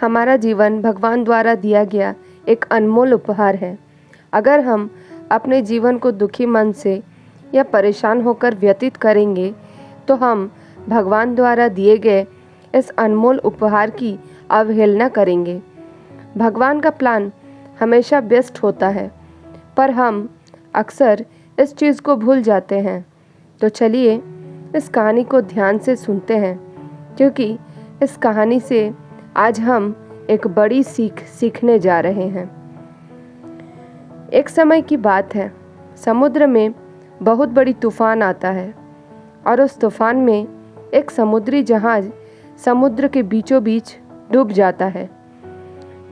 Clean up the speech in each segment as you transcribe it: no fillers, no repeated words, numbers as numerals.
हमारा जीवन भगवान द्वारा दिया गया एक अनमोल उपहार है। अगर हम अपने जीवन को दुखी मन से या परेशान होकर व्यतीत करेंगे तो हम भगवान द्वारा दिए गए इस अनमोल उपहार की अवहेलना करेंगे। भगवान का प्लान हमेशा बेस्ट होता है, पर हम अक्सर इस चीज़ को भूल जाते हैं। तो चलिए इस कहानी को ध्यान से सुनते हैं, क्योंकि इस कहानी से आज हम एक बड़ी सीख सीखने जा रहे हैं। एक समय की बात है, समुद्र में बहुत बड़ी तूफान आता है और उस तूफान में एक समुद्री जहाज समुद्र के बीचों बीच डूब जाता है।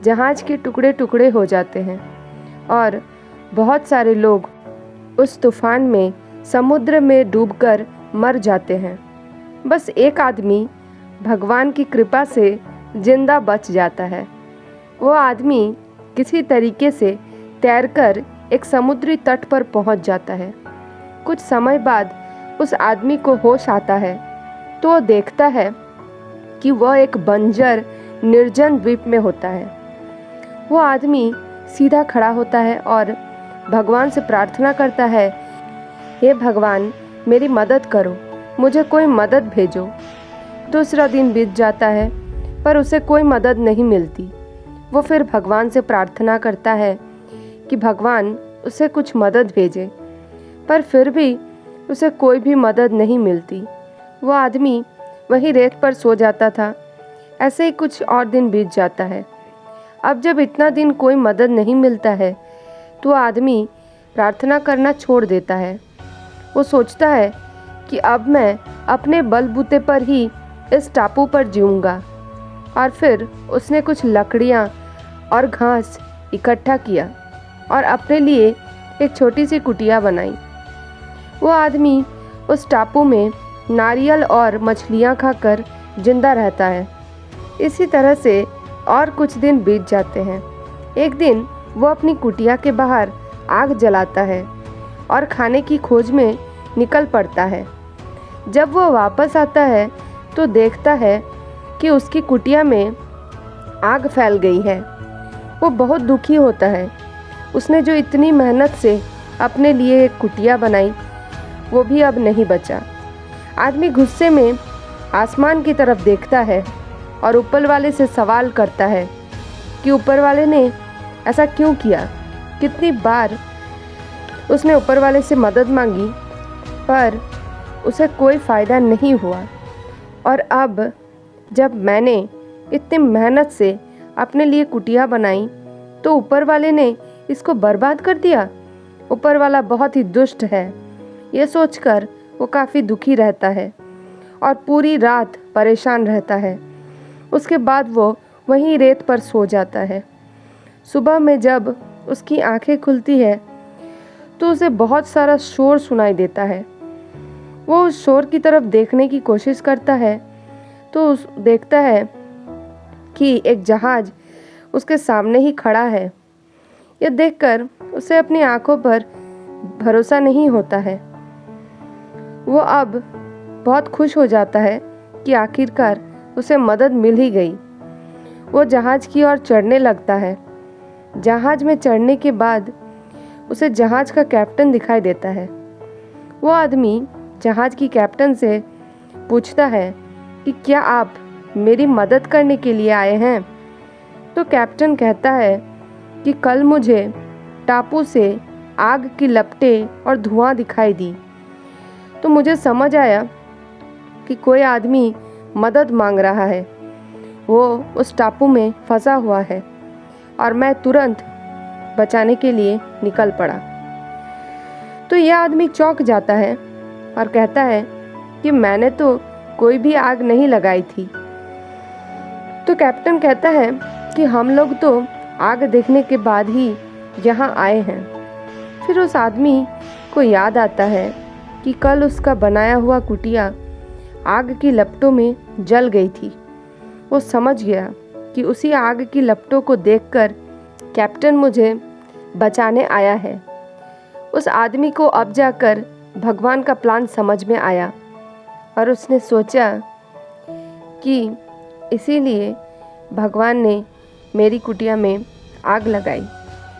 जहाज के टुकड़े टुकड़े हो जाते हैं और बहुत सारे लोग उस तूफान में समुद्र में डूबकर मर जाते हैं। बस एक आदमी भगवान की कृपा से जिंदा बच जाता है। वो आदमी किसी तरीके से तैरकर एक समुद्री तट पर पहुंच जाता है। कुछ समय बाद उस आदमी को होश आता है तो वो देखता है कि वह एक बंजर निर्जन द्वीप में होता है। वो आदमी सीधा खड़ा होता है और भगवान से प्रार्थना करता है, हे भगवान, मेरी मदद करो, मुझे कोई मदद भेजो। दूसरा दिन बीत जाता है पर उसे कोई मदद नहीं मिलती। वो फिर भगवान से प्रार्थना करता है कि भगवान उसे कुछ मदद भेजे, पर फिर भी उसे कोई भी मदद नहीं मिलती। वो आदमी वहीं रेत पर सो जाता था। ऐसे ही कुछ और दिन बीत जाता है। अब जब इतना दिन कोई मदद नहीं मिलता है तो आदमी प्रार्थना करना छोड़ देता है। वो सोचता है कि अब मैं अपने बलबूते पर ही इस टापू पर जीऊँगा। और फिर उसने कुछ लकड़ियाँ और घास इकट्ठा किया और अपने लिए एक छोटी सी कुटिया बनाई। वो आदमी उस टापू में नारियल और मछलियाँ खाकर जिंदा रहता है। इसी तरह से और कुछ दिन बीत जाते हैं। एक दिन वो अपनी कुटिया के बाहर आग जलाता है और खाने की खोज में निकल पड़ता है। जब वो वापस आता है तो देखता है कि उसकी कुटिया में आग फैल गई है। वो बहुत दुखी होता है। उसने जो इतनी मेहनत से अपने लिए एक कुटिया बनाई वो भी अब नहीं बचा। आदमी गुस्से में आसमान की तरफ देखता है और ऊपर वाले से सवाल करता है कि ऊपर वाले ने ऐसा क्यों किया। कितनी बार उसने ऊपर वाले से मदद मांगी पर उसे कोई फ़ायदा नहीं हुआ। और अब जब मैंने इतनी मेहनत से अपने लिए कुटिया बनाई तो ऊपर वाले ने इसको बर्बाद कर दिया। ऊपर वाला बहुत ही दुष्ट है। ये सोचकर वो काफ़ी दुखी रहता है और पूरी रात परेशान रहता है। उसके बाद वो वहीं रेत पर सो जाता है। सुबह में जब उसकी आंखें खुलती है तो उसे बहुत सारा शोर सुनाई देता है। वो उस शोर की तरफ देखने की कोशिश करता है तो देखता है कि एक जहाज उसके सामने ही खड़ा है। यह देखकर उसे अपनी आंखों पर भरोसा नहीं होता है। वो अब बहुत खुश हो जाता है कि आखिरकार उसे मदद मिल ही गई। वो जहाज की ओर चढ़ने लगता है। जहाज में चढ़ने के बाद उसे जहाज का कैप्टन दिखाई देता है। वो आदमी जहाज की कैप्टन से पूछता है कि क्या आप मेरी मदद करने के लिए आए हैं? तो कैप्टन कहता है कि कल मुझे टापू से आग की लपटें और धुआं दिखाई दी तो मुझे समझ आया कि कोई आदमी मदद मांग रहा है। वो उस टापू में फंसा हुआ है और मैं तुरंत बचाने के लिए निकल पड़ा। तो यह आदमी चौंक जाता है और कहता है कि मैंने तो कोई भी आग नहीं लगाई थी। तो कैप्टन कहता है कि हम लोग तो आग देखने के बाद ही यहाँ आए हैं। फिर उस आदमी को याद आता है कि कल उसका बनाया हुआ कुटिया आग की लपटों में जल गई थी। वो समझ गया कि उसी आग की लपटों को देखकर कैप्टन मुझे बचाने आया है। उस आदमी को अब जाकर भगवान का प्लान समझ में आया और उसने सोचा कि इसीलिए भगवान ने मेरी कुटिया में आग लगाई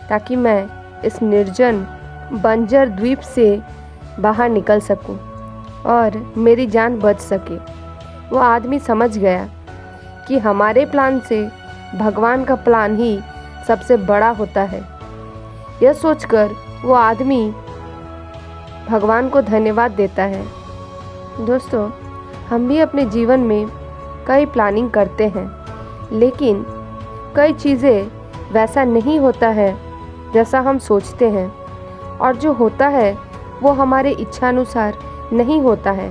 ताकि मैं इस निर्जन बंजर द्वीप से बाहर निकल सकूं और मेरी जान बच सके। वो आदमी समझ गया कि हमारे प्लान से भगवान का प्लान ही सबसे बड़ा होता है। यह सोचकर वो आदमी भगवान को धन्यवाद देता है। दोस्तों, हम भी अपने जीवन में कई प्लानिंग करते हैं, लेकिन कई चीज़ें वैसा नहीं होता है जैसा हम सोचते हैं, और जो होता है वो हमारे इच्छानुसार नहीं होता है।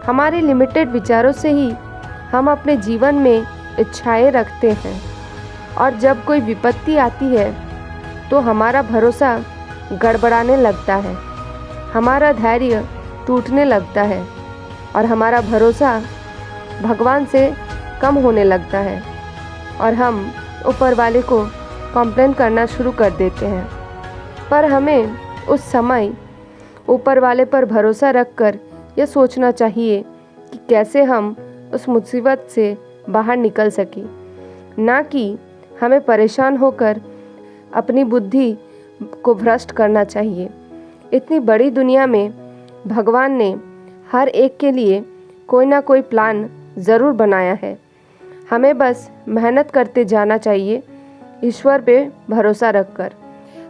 हमारे लिमिटेड विचारों से ही हम अपने जीवन में इच्छाएं रखते हैं, और जब कोई विपत्ति आती है तो हमारा भरोसा गड़बड़ाने लगता है, हमारा धैर्य टूटने लगता है और हमारा भरोसा भगवान से कम होने लगता है, और हम ऊपर वाले को कंप्लेन करना शुरू कर देते हैं। पर हमें उस समय ऊपर वाले पर भरोसा रखकर यह सोचना चाहिए कि कैसे हम उस मुसीबत से बाहर निकल सकें, ना कि हमें परेशान होकर अपनी बुद्धि को भ्रष्ट करना चाहिए। इतनी बड़ी दुनिया में भगवान ने हर एक के लिए कोई ना कोई प्लान ज़रूर बनाया है। हमें बस मेहनत करते जाना चाहिए, ईश्वर पे भरोसा रखकर।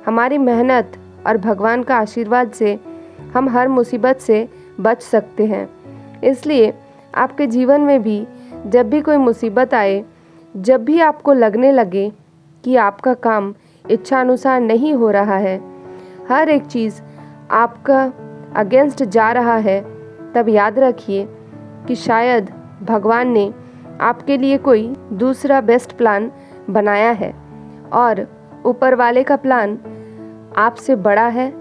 हमारी मेहनत और भगवान का आशीर्वाद से हम हर मुसीबत से बच सकते हैं। इसलिए आपके जीवन में भी जब भी कोई मुसीबत आए, जब भी आपको लगने लगे कि आपका काम इच्छा अनुसार नहीं हो रहा है, हर एक चीज़ आपका अगेंस्ट जा रहा है, तब याद रखिए कि शायद भगवान ने आपके लिए कोई दूसरा बेस्ट प्लान बनाया है, और ऊपर वाले का प्लान आपसे बड़ा है,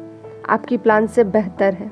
आपकी प्लान से बेहतर है।